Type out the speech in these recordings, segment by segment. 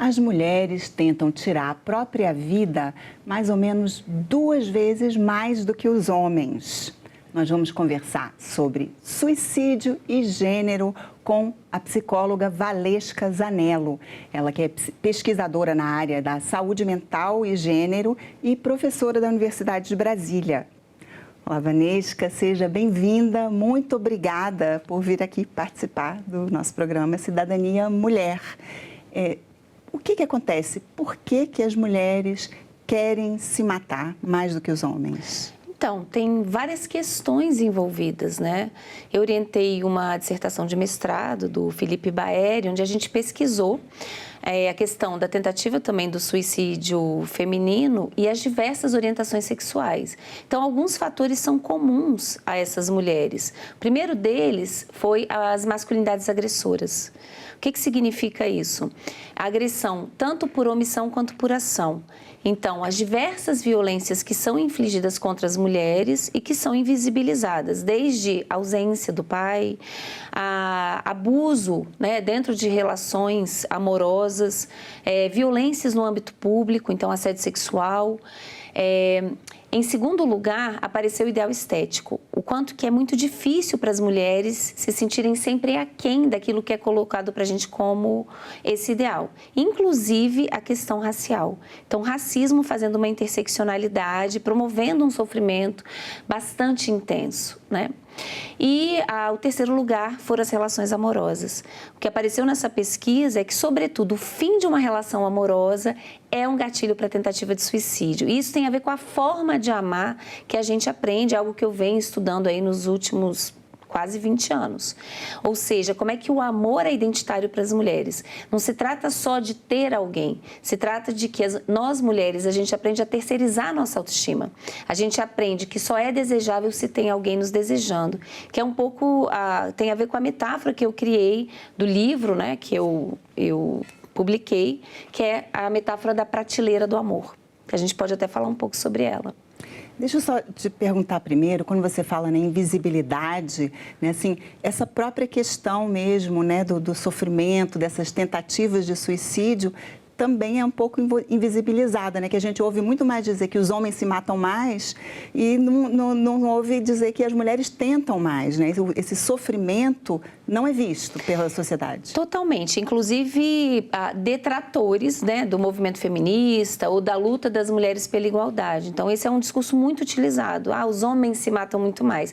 As mulheres tentam tirar a própria vida mais ou menos 2 vezes mais do que os homens. Nós vamos conversar sobre suicídio e gênero com a psicóloga Valesca Zanello. Ela que é pesquisadora na área da saúde mental e gênero e professora da Universidade de Brasília. Olá, Valesca, seja bem-vinda. Muito obrigada por vir aqui participar do nosso programa Cidadania Mulher. O que acontece? Por que as mulheres querem se matar mais do que os homens? Então, tem várias questões envolvidas, né? Eu orientei uma dissertação de mestrado do Felipe Baeri, onde a gente pesquisou a questão da tentativa também do suicídio feminino e as diversas orientações sexuais. Então, alguns fatores são comuns a essas mulheres. O primeiro deles foi as masculinidades agressoras. O que significa isso? A agressão tanto por omissão quanto por ação. Então, as diversas violências que são infligidas contra as mulheres e que são invisibilizadas, desde a ausência do pai, a abuso, né, dentro de relações amorosas, violências no âmbito público, então assédio sexual. Em segundo lugar, apareceu o ideal estético, o quanto que é muito difícil para as mulheres se sentirem sempre aquém daquilo que é colocado para a gente como esse ideal, inclusive a questão racial. Então, o racismo fazendo uma interseccionalidade, promovendo um sofrimento bastante intenso, né? E o terceiro lugar foram as relações amorosas. O que apareceu nessa pesquisa é que, sobretudo, o fim de uma relação amorosa é um gatilho para a tentativa de suicídio. E isso tem a ver com a forma de amar que a gente aprende, algo que eu venho estudando aí nos últimos quase 20 anos. Ou seja, como é que o amor é identitário para as mulheres. Não se trata só de ter alguém, se trata de que nós mulheres, a gente aprende a terceirizar a nossa autoestima. A gente aprende que só é desejável se tem alguém nos desejando, que é um pouco, tem a ver com a metáfora que eu criei do livro, né, que eu publiquei, que é a metáfora da prateleira do amor, que a gente pode até falar um pouco sobre ela. Deixa eu só te perguntar primeiro, quando você fala na invisibilidade, né, assim, essa própria questão mesmo, né, do sofrimento, dessas tentativas de suicídio, também é um pouco invisibilizada, né? Que a gente ouve muito mais dizer que os homens se matam mais e não ouve dizer que as mulheres tentam mais, né? Esse sofrimento não é visto pela sociedade. Totalmente. Inclusive, detratores, né, do movimento feminista ou da luta das mulheres pela igualdade. Então, esse é um discurso muito utilizado. Os homens se matam muito mais.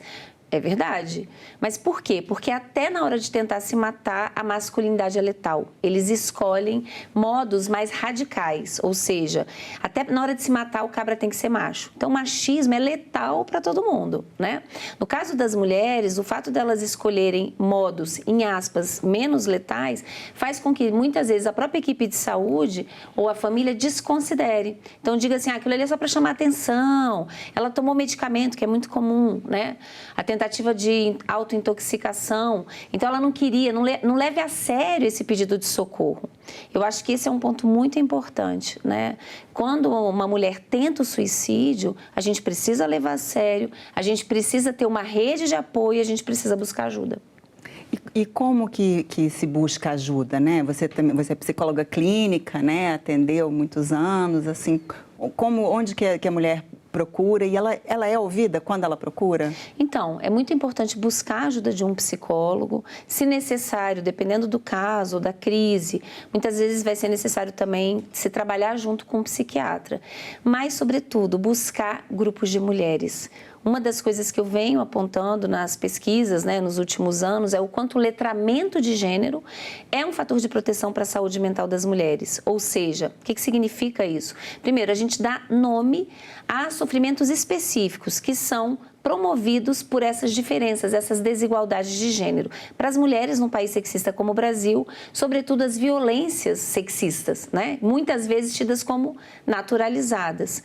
É verdade. Mas por quê? Porque até na hora de tentar se matar, a masculinidade é letal. Eles escolhem modos mais radicais, ou seja, até na hora de se matar, o cabra tem que ser macho. Então, o machismo é letal para todo mundo, né? No caso das mulheres, o fato delas escolherem modos, em aspas, menos letais, faz com que, muitas vezes, a própria equipe de saúde ou a família desconsidere. Então, diga assim, aquilo ali é só para chamar atenção, ela tomou medicamento, que é muito comum, né? A tentativa de autointoxicação. Então, ela não queria, não leve a sério esse pedido de socorro. Eu acho que esse é um ponto muito importante, né? Quando uma mulher tenta o suicídio, a gente precisa levar a sério, a gente precisa ter uma rede de apoio e a gente precisa buscar ajuda. E como que se busca ajuda, né? Você é psicóloga clínica, né? Atendeu muitos anos, assim, onde que a mulher procura e ela é ouvida quando ela procura? Então, é muito importante buscar a ajuda de um psicólogo, se necessário, dependendo do caso, da crise, muitas vezes vai ser necessário também se trabalhar junto com um psiquiatra, mas, sobretudo, buscar grupos de mulheres. Uma das coisas que eu venho apontando nas pesquisas, né, nos últimos anos, é o quanto o letramento de gênero é um fator de proteção para a saúde mental das mulheres. Ou seja, o que significa isso? Primeiro, a gente dá nome a sofrimentos específicos que são promovidos por essas diferenças, essas desigualdades de gênero. Para as mulheres num país sexista como o Brasil, sobretudo as violências sexistas, né? Muitas vezes tidas como naturalizadas.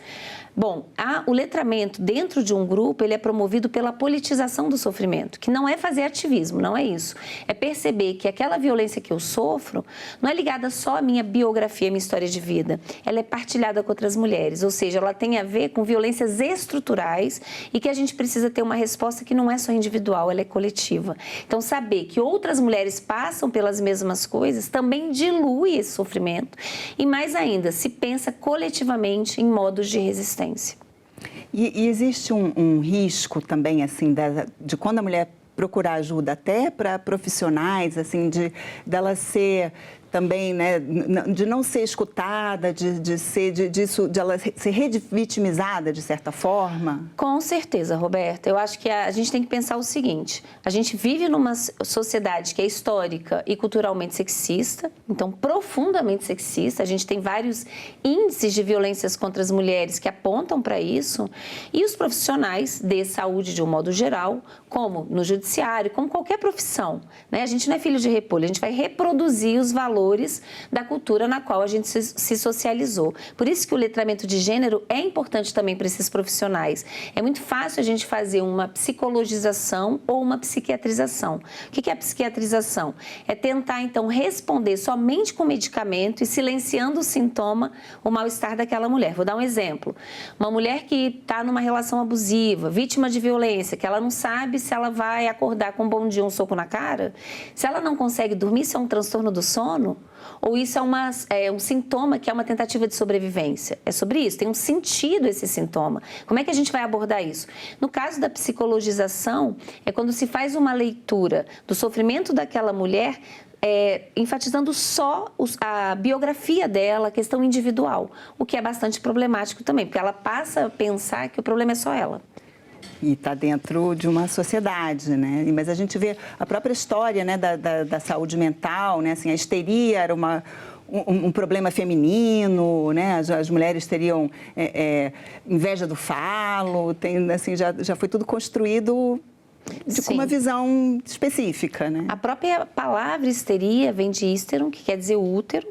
Bom, o letramento dentro de um grupo, ele é promovido pela politização do sofrimento, que não é fazer ativismo, não é isso. É perceber que aquela violência que eu sofro não é ligada só à minha biografia, à minha história de vida. Ela é partilhada com outras mulheres, ou seja, ela tem a ver com violências estruturais e que a gente precisa precisa ter uma resposta que não é só individual, ela é coletiva. Então, saber que outras mulheres passam pelas mesmas coisas também dilui esse sofrimento e, mais ainda, se pensa coletivamente em modos de resistência. E existe um risco também, assim, de quando a mulher procurar ajuda, até para profissionais, assim, dela ser também, né, de não ser escutada, de ela ser revitimizada de certa forma? Com certeza, Roberta. Eu acho que a gente tem que pensar o seguinte: a gente vive numa sociedade que é histórica e culturalmente sexista, então profundamente sexista. A gente tem vários índices de violências contra as mulheres que apontam para isso, e os profissionais de saúde de um modo geral, como no judiciário, como qualquer profissão, né? A gente não é filho de repolho, a gente vai reproduzir os valores da cultura na qual a gente se socializou. Por isso que o letramento de gênero é importante também para esses profissionais. É muito fácil a gente fazer uma psicologização ou uma psiquiatrização. O que é a psiquiatrização? É tentar, então, responder somente com medicamento e silenciando o sintoma, o mal-estar daquela mulher. Vou dar um exemplo. Uma mulher que está numa relação abusiva, vítima de violência, que ela não sabe se ela vai acordar com um bom dia, um soco na cara, se ela não consegue dormir, isso é um transtorno do sono? Ou isso é um sintoma que é uma tentativa de sobrevivência? É sobre isso, tem um sentido esse sintoma. Como é que a gente vai abordar isso? No caso da psicologização, é quando se faz uma leitura do sofrimento daquela mulher, enfatizando só a biografia dela, a questão individual, o que é bastante problemático também, porque ela passa a pensar que o problema é só ela. E está dentro de uma sociedade, né? Mas a gente vê a própria história, né, da saúde mental, né? Assim, a histeria era um problema feminino, né? As mulheres teriam inveja do falo, assim, já foi tudo construído com uma visão específica, né? A própria palavra histeria vem de histeron, que quer dizer útero.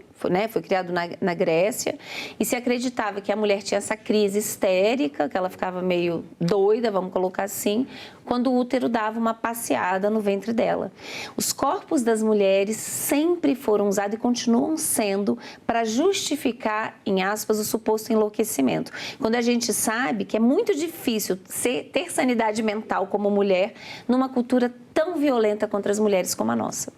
Foi criado na Grécia, e se acreditava que a mulher tinha essa crise histérica, que ela ficava meio doida, vamos colocar assim, quando o útero dava uma passeada no ventre dela. Os corpos das mulheres sempre foram usados e continuam sendo para justificar, em aspas, o suposto enlouquecimento. Quando a gente sabe que é muito difícil ter sanidade mental como mulher numa cultura tão violenta contra as mulheres como a nossa.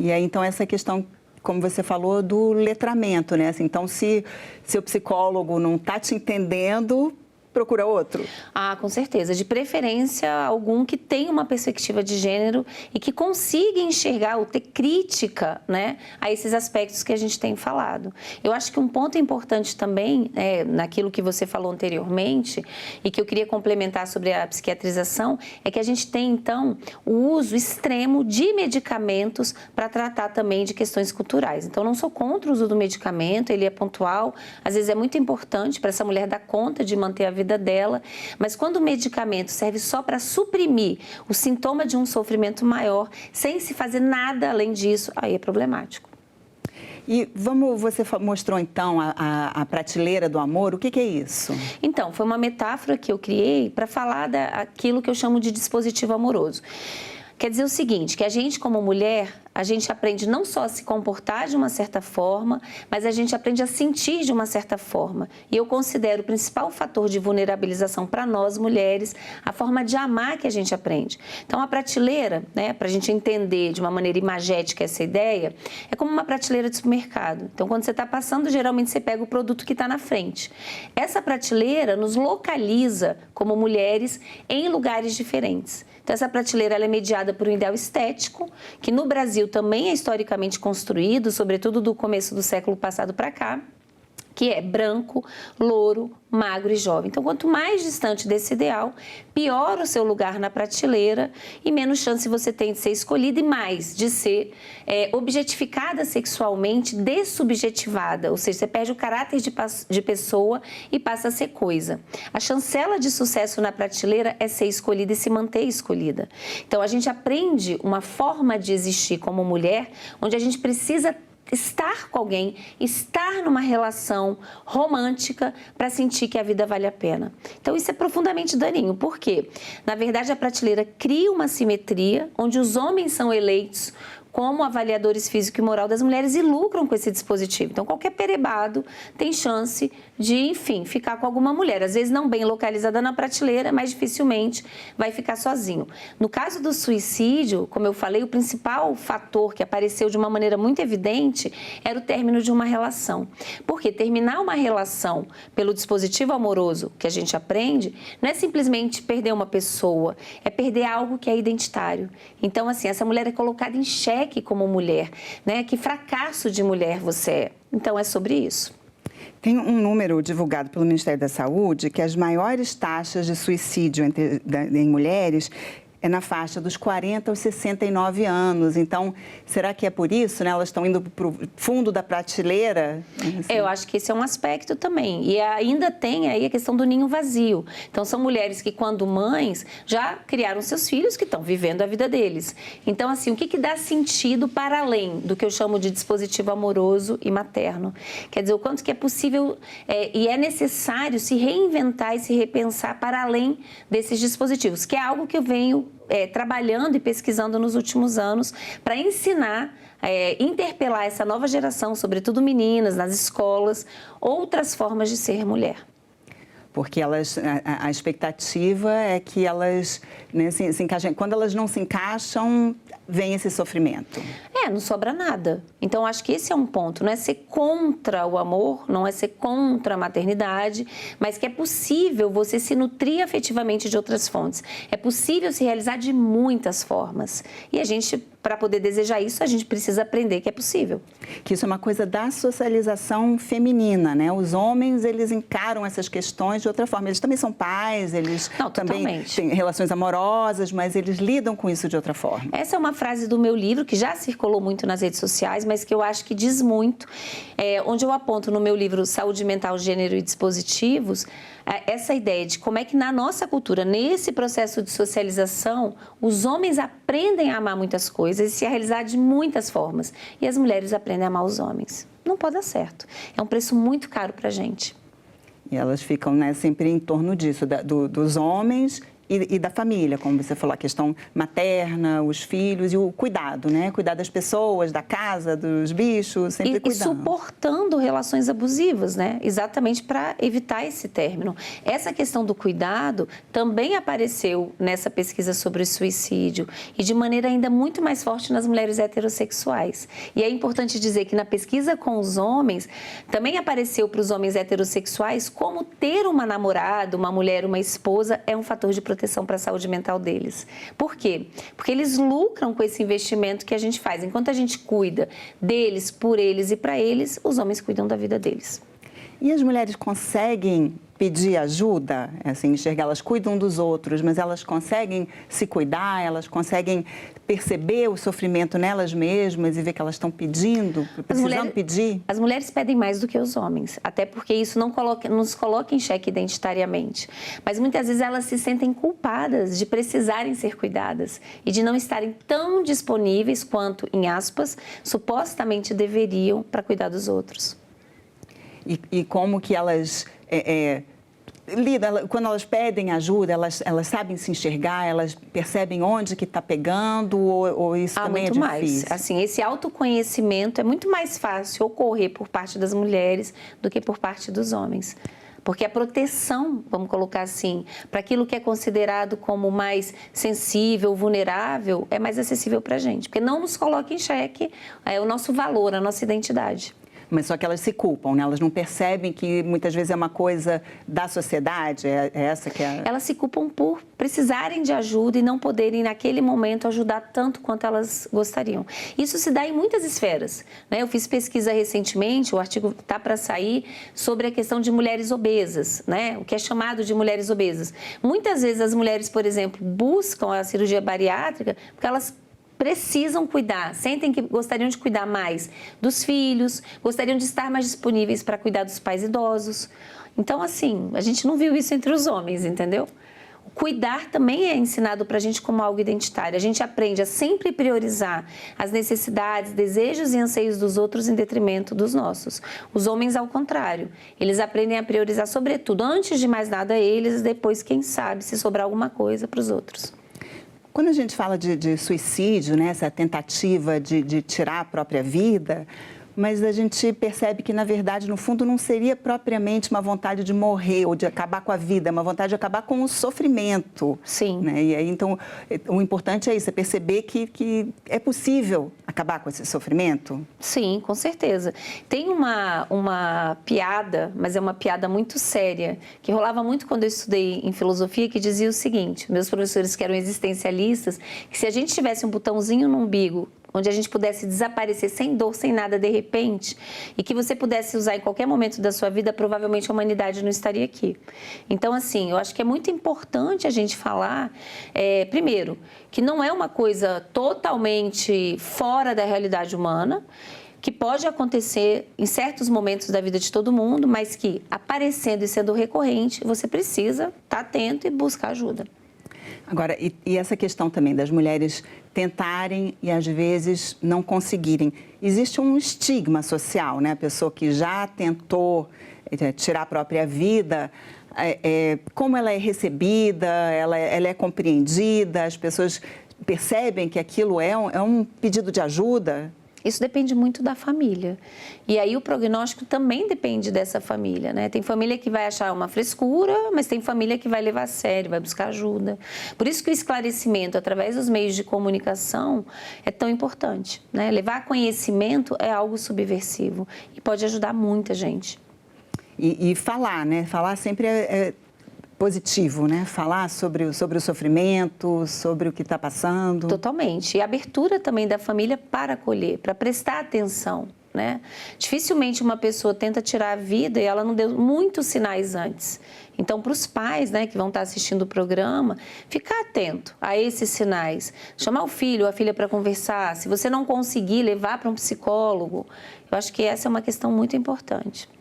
E aí, então, essa questão, como você falou, do letramento, né? Assim, então, se seu psicólogo não está te entendendo, procura outro? Ah, com certeza. De preferência, algum que tenha uma perspectiva de gênero e que consiga enxergar ou ter crítica, né, a esses aspectos que a gente tem falado. Eu acho que um ponto importante também, naquilo que você falou anteriormente e que eu queria complementar sobre a psiquiatrização, é que a gente tem, então, o uso extremo de medicamentos para tratar também de questões culturais. Então, não sou contra o uso do medicamento, ele é pontual, às vezes é muito importante para essa mulher dar conta de manter a vida dela, mas quando o medicamento serve só para suprimir o sintoma de um sofrimento maior, sem se fazer nada além disso, aí é problemático. E você mostrou então a prateleira do amor, o que é isso? Então, foi uma metáfora que eu criei para falar daquilo que eu chamo de dispositivo amoroso. Quer dizer o seguinte, que a gente como mulher, a gente aprende não só a se comportar de uma certa forma, mas a gente aprende a sentir de uma certa forma. E eu considero o principal fator de vulnerabilização para nós mulheres a forma de amar que a gente aprende. Então a prateleira, né, para a gente entender de uma maneira imagética essa ideia, é como uma prateleira de supermercado. Então quando você está passando, geralmente você pega o produto que está na frente. Essa prateleira nos localiza como mulheres em lugares diferentes. Então, essa prateleira ela é mediada por um ideal estético, que no Brasil também é historicamente construído, sobretudo do começo do século passado para cá, que é branco, louro, magro e jovem. Então, quanto mais distante desse ideal, pior o seu lugar na prateleira e menos chance você tem de ser escolhida e mais de ser objetificada sexualmente, dessubjetivada, ou seja, você perde o caráter de pessoa e passa a ser coisa. A chancela de sucesso na prateleira é ser escolhida e se manter escolhida. Então, a gente aprende uma forma de existir como mulher, onde a gente precisa estar com alguém, estar numa relação romântica para sentir que a vida vale a pena. Então, isso é profundamente daninho. Por quê? Na verdade, a prateleira cria uma simetria onde os homens são eleitos como avaliadores físico e moral das mulheres e lucram com esse dispositivo. Então, qualquer perebado tem chance de, enfim, ficar com alguma mulher. Às vezes não bem localizada na prateleira, mas dificilmente vai ficar sozinho. No caso do suicídio, como eu falei, o principal fator que apareceu de uma maneira muito evidente era o término de uma relação. Porque terminar uma relação pelo dispositivo amoroso que a gente aprende não é simplesmente perder uma pessoa, é perder algo que é identitário. Então, assim, essa mulher é colocada em xeque como mulher, né? Que fracasso de mulher você é. Então, é sobre isso. Tem um número divulgado pelo Ministério da Saúde que as maiores taxas de suicídio em mulheres é na faixa dos 40 aos 69 anos. Então, será que é por isso, né? Elas estão indo para o fundo da prateleira? Assim. Eu acho que esse é um aspecto também. E ainda tem aí a questão do ninho vazio. Então, são mulheres que, quando mães, já criaram seus filhos que estão vivendo a vida deles. Então, assim, o que dá sentido para além do que eu chamo de dispositivo amoroso e materno? Quer dizer, o quanto que é possível e é necessário se reinventar e se repensar para além desses dispositivos, que é algo que eu venho trabalhando e pesquisando nos últimos anos para ensinar, interpelar essa nova geração, sobretudo meninas, nas escolas, outras formas de ser mulher. Porque a expectativa é que elas, né, se encaixem. Quando elas não se encaixam, vem esse sofrimento. Não sobra nada. Então, acho que esse é um ponto. Não é ser contra o amor, não é ser contra a maternidade, mas que é possível você se nutrir afetivamente de outras fontes. É possível se realizar de muitas formas. E a gente, para poder desejar isso, a gente precisa aprender que é possível. Que isso é uma coisa da socialização feminina, né? Os homens, eles encaram essas questões de outra forma. Eles também são pais, eles também têm relações amorosas, mas eles lidam com isso de outra forma. Essa é uma frase do meu livro, que já circulou muito nas redes sociais, mas que eu acho que diz muito, onde eu aponto no meu livro Saúde Mental, Gênero e Dispositivos, essa ideia de como é que na nossa cultura, nesse processo de socialização, os homens aprendem a amar muitas coisas e se realizar de muitas formas, e as mulheres aprendem a amar os homens. Não pode dar certo. É um preço muito caro para a gente. E elas ficam, né, sempre em torno disso, dos homens e da família, como você falou, a questão materna, os filhos e o cuidado, né? Cuidar das pessoas, da casa, dos bichos, sempre cuidando. E suportando relações abusivas, né? Exatamente para evitar esse término. Essa questão do cuidado também apareceu nessa pesquisa sobre o suicídio e de maneira ainda muito mais forte nas mulheres heterossexuais. E é importante dizer que na pesquisa com os homens, também apareceu para os homens heterossexuais como ter uma namorada, uma mulher, uma esposa é um fator de proteção para a saúde mental deles. Por quê? Porque eles lucram com esse investimento que a gente faz. Enquanto a gente cuida deles, por eles e para eles, os homens cuidam da vida deles. E as mulheres conseguem pedir ajuda? Assim, enxergar, elas cuidam dos outros, mas elas conseguem se cuidar, elas conseguem perceber o sofrimento nelas mesmas e ver que elas estão pedindo, precisando pedir? As mulheres pedem mais do que os homens, até porque isso não nos coloca em xeque identitariamente. Mas muitas vezes elas se sentem culpadas de precisarem ser cuidadas e de não estarem tão disponíveis quanto, em aspas, supostamente deveriam para cuidar dos outros. E como que elas lidam, quando elas pedem ajuda, elas sabem se enxergar, elas percebem onde que está pegando ou isso também é difícil? Muito mais. Assim, esse autoconhecimento é muito mais fácil ocorrer por parte das mulheres do que por parte dos homens. Porque a proteção, vamos colocar assim, para aquilo que é considerado como mais sensível, vulnerável, é mais acessível para a gente. Porque não nos coloca em xeque o nosso valor, a nossa identidade. Mas só que elas se culpam, né? Elas não percebem que muitas vezes é uma coisa da sociedade, é essa que é... Elas se culpam por precisarem de ajuda e não poderem, naquele momento, ajudar tanto quanto elas gostariam. Isso se dá em muitas esferas, né? Eu fiz pesquisa recentemente, o artigo está para sair, sobre a questão de mulheres obesas, né? O que é chamado de mulheres obesas. Muitas vezes as mulheres, por exemplo, buscam a cirurgia bariátrica porque elas precisam cuidar, sentem que gostariam de cuidar mais dos filhos, gostariam de estar mais disponíveis para cuidar dos pais idosos. Então, assim, a gente não viu isso entre os homens, entendeu? O cuidar também é ensinado para a gente como algo identitário. A gente aprende a sempre priorizar as necessidades, desejos e anseios dos outros em detrimento dos nossos. Os homens, ao contrário, eles aprendem a priorizar, sobretudo, antes de mais nada, eles, depois, quem sabe, se sobrar alguma coisa para os outros. Quando a gente fala de suicídio, né, essa tentativa de tirar a própria vida, mas a gente percebe que, na verdade, no fundo, não seria propriamente uma vontade de morrer ou de acabar com a vida, é uma vontade de acabar com o sofrimento. Sim. Né? E aí, então, o importante é isso, é perceber que é possível acabar com esse sofrimento. Sim, com certeza. Tem uma piada, mas é uma piada muito séria, que rolava muito quando eu estudei em filosofia, que dizia o seguinte: meus professores que eram existencialistas, que se a gente tivesse um botãozinho no umbigo, onde a gente pudesse desaparecer sem dor, sem nada de repente, e que você pudesse usar em qualquer momento da sua vida, provavelmente a humanidade não estaria aqui. Então, assim, eu acho que é muito importante a gente falar, primeiro, que não é uma coisa totalmente fora da realidade humana, que pode acontecer em certos momentos da vida de todo mundo, mas que, aparecendo e sendo recorrente, você precisa estar atento e buscar ajuda. Agora, e essa questão também das mulheres tentarem e às vezes não conseguirem. Existe um estigma social, né? A pessoa que já tentou tirar a própria vida, como ela é recebida, ela é compreendida, as pessoas percebem que aquilo é um pedido de ajuda? Isso depende muito da família. E aí o prognóstico também depende dessa família, né? Tem família que vai achar uma frescura, mas tem família que vai levar a sério, vai buscar ajuda. Por isso que o esclarecimento através dos meios de comunicação é tão importante, né? Levar conhecimento é algo subversivo e pode ajudar muita gente. E falar, né? Falar sempre é positivo, né? Falar sobre o sofrimento, sobre o que está passando. Totalmente. E a abertura também da família para acolher, para prestar atenção, né? Dificilmente uma pessoa tenta tirar a vida e ela não deu muitos sinais antes. Então, para os pais, né, que vão estar assistindo o programa, ficar atento a esses sinais. Chamar o filho ou a filha para conversar. Se você não conseguir, levar para um psicólogo. Eu acho que essa é uma questão muito importante.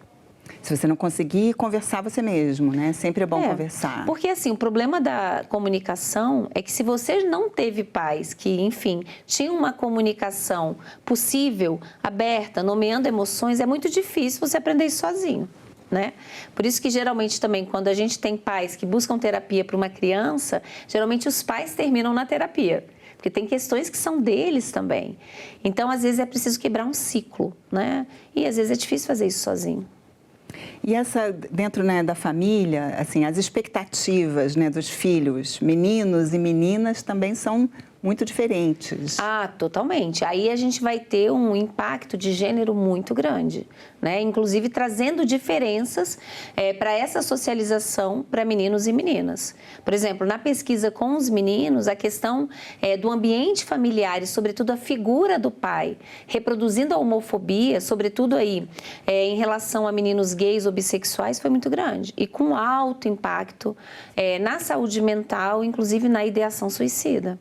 Se você não conseguir, conversar você mesmo, né? Sempre é bom conversar. Porque, assim, o problema da comunicação é que se você não teve pais que, enfim, tinham uma comunicação possível, aberta, nomeando emoções, é muito difícil você aprender isso sozinho, né? Por isso que, geralmente, também, quando a gente tem pais que buscam terapia para uma criança, geralmente os pais terminam na terapia. Porque tem questões que são deles também. Então, às vezes, é preciso quebrar um ciclo, né? E, às vezes, é difícil fazer isso sozinho. E dentro, né, da família, assim, as expectativas, né, dos filhos, meninos e meninas, também são muito diferentes. Ah, totalmente. Aí a gente vai ter um impacto de gênero muito grande, né? Inclusive trazendo diferenças para essa socialização para meninos e meninas. Por exemplo, na pesquisa com os meninos, a questão do ambiente familiar e, sobretudo, a figura do pai, reproduzindo a homofobia, sobretudo aí em relação a meninos gays ou bissexuais, foi muito grande. E com alto impacto na saúde mental, inclusive na ideação suicida.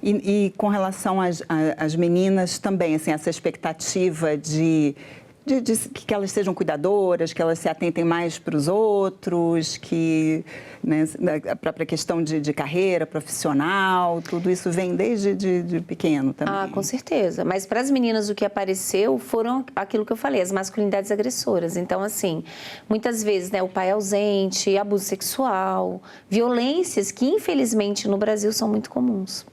E com relação às meninas também, assim, essa expectativa de que elas sejam cuidadoras, que elas se atentem mais para os outros, que, né, a própria questão de carreira profissional, tudo isso vem desde de pequeno também. Ah, com certeza. Mas para as meninas o que apareceu foram aquilo que eu falei, as masculinidades agressoras. Então, assim, muitas vezes, né, o pai ausente, abuso sexual, violências que, infelizmente, no Brasil são muito comuns.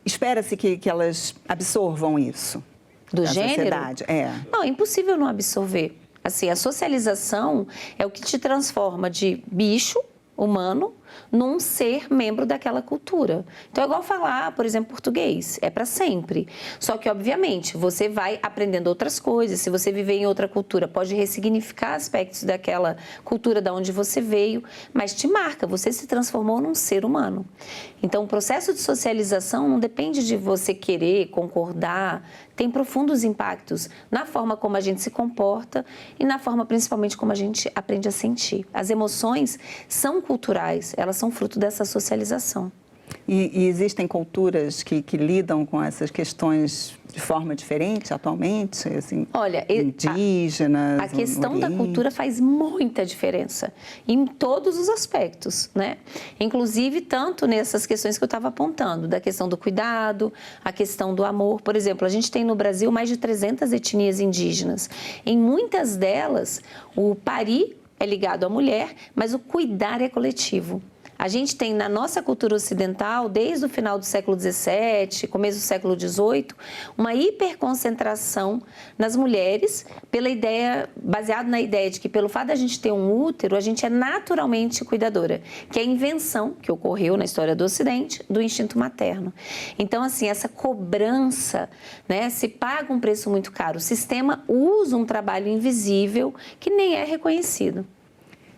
Espera-se que elas absorvam isso. Do gênero? Sociedade. Não, é impossível não absorver. Assim, a socialização é o que te transforma de bicho humano num ser membro daquela cultura. Então, é igual falar, por exemplo, português. É para sempre. Só que, obviamente, você vai aprendendo outras coisas. Se você viver em outra cultura, pode ressignificar aspectos daquela cultura da onde você veio, mas te marca. Você se transformou num ser humano. Então, o processo de socialização não depende de você querer concordar. Tem profundos impactos na forma como a gente se comporta e na forma, principalmente, como a gente aprende a sentir. As emoções são culturais, elas são fruto dessa socialização. E existem culturas que lidam com essas questões de forma diferente atualmente? Assim, olha, indígenas, a questão da cultura faz muita diferença em todos os aspectos, né? Inclusive, tanto nessas questões que eu estava apontando, da questão do cuidado, a questão do amor. Por exemplo, a gente tem no Brasil mais de 300 etnias indígenas. Em muitas delas, o parir é ligado à mulher, mas o cuidar é coletivo. A gente tem na nossa cultura ocidental, desde o final do século XVII, começo do século XVIII, uma hiperconcentração nas mulheres, baseado na ideia de que pelo fato da gente ter um útero, a gente é naturalmente cuidadora, que é a invenção que ocorreu na história do Ocidente do instinto materno. Então, assim, essa cobrança, né, se paga um preço muito caro. O sistema usa um trabalho invisível que nem é reconhecido.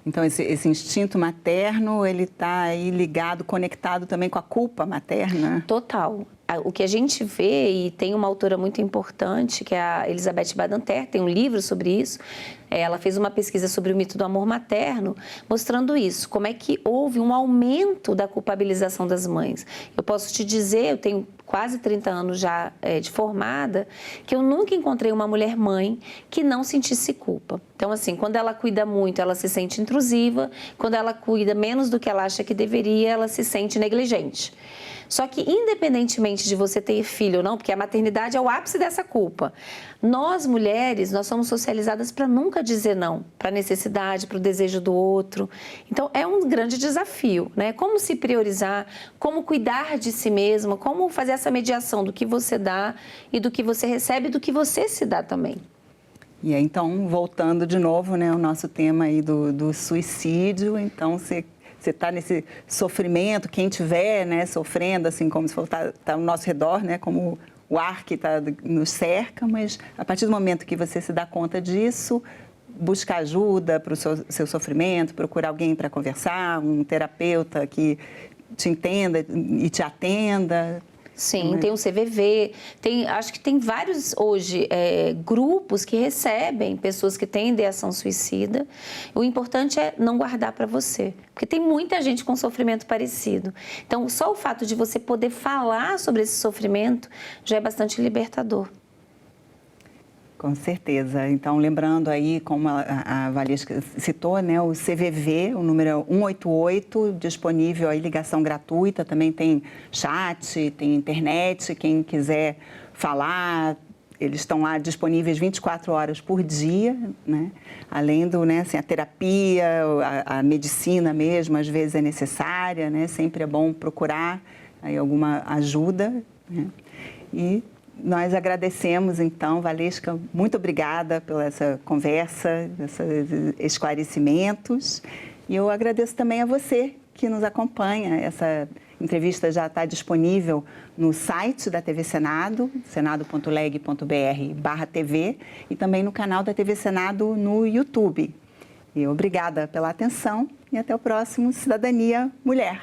Então, esse instinto materno, ele está aí ligado, conectado também com a culpa materna? Total. O que a gente vê, e tem uma autora muito importante, que é a Elizabeth Badinter, tem um livro sobre isso. Ela fez uma pesquisa sobre o mito do amor materno, mostrando isso, como é que houve um aumento da culpabilização das mães. Eu posso te dizer, eu tenho quase 30 anos já de formada, que eu nunca encontrei uma mulher mãe que não sentisse culpa. Então, assim, quando ela cuida muito, ela se sente intrusiva, quando ela cuida menos do que ela acha que deveria, ela se sente negligente. Só que, independentemente de você ter filho ou não, porque a maternidade é o ápice dessa culpa, nós, mulheres, nós somos socializadas para nunca dizer não, para a necessidade, para o desejo do outro. Então, é um grande desafio, né? Como se priorizar, como cuidar de si mesma, como fazer essa mediação do que você dá e do que você recebe e do que você se dá também. E aí, então, voltando de novo, né, o nosso tema aí do suicídio, então, você está nesse sofrimento, quem estiver, né, sofrendo, assim, como se fosse, tá ao nosso redor, né, como o ar que nos cerca, mas a partir do momento que você se dá conta disso, busca ajuda para o seu sofrimento, procurar alguém para conversar, um terapeuta que te entenda e te atenda. Sim, tem o CVV, acho que tem vários hoje grupos que recebem pessoas que têm ideação suicida. O importante é não guardar para você, porque tem muita gente com sofrimento parecido. Então, só o fato de você poder falar sobre esse sofrimento já é bastante libertador. Com certeza. Então, lembrando aí, como a Valesca citou, né, o CVV, o número 188, disponível aí, ligação gratuita, também tem chat, tem internet, quem quiser falar, eles estão lá disponíveis 24 horas por dia, né? Além do, né, assim, a terapia, a medicina mesmo, às vezes é necessária, né? Sempre é bom procurar aí alguma ajuda, né? E nós agradecemos, então, Valesca, muito obrigada pela essa conversa, esses esclarecimentos. E eu agradeço também a você que nos acompanha. Essa entrevista já está disponível no site da TV Senado, senado.leg.br/TV, e também no canal da TV Senado no YouTube. E obrigada pela atenção e até o próximo Cidadania Mulher.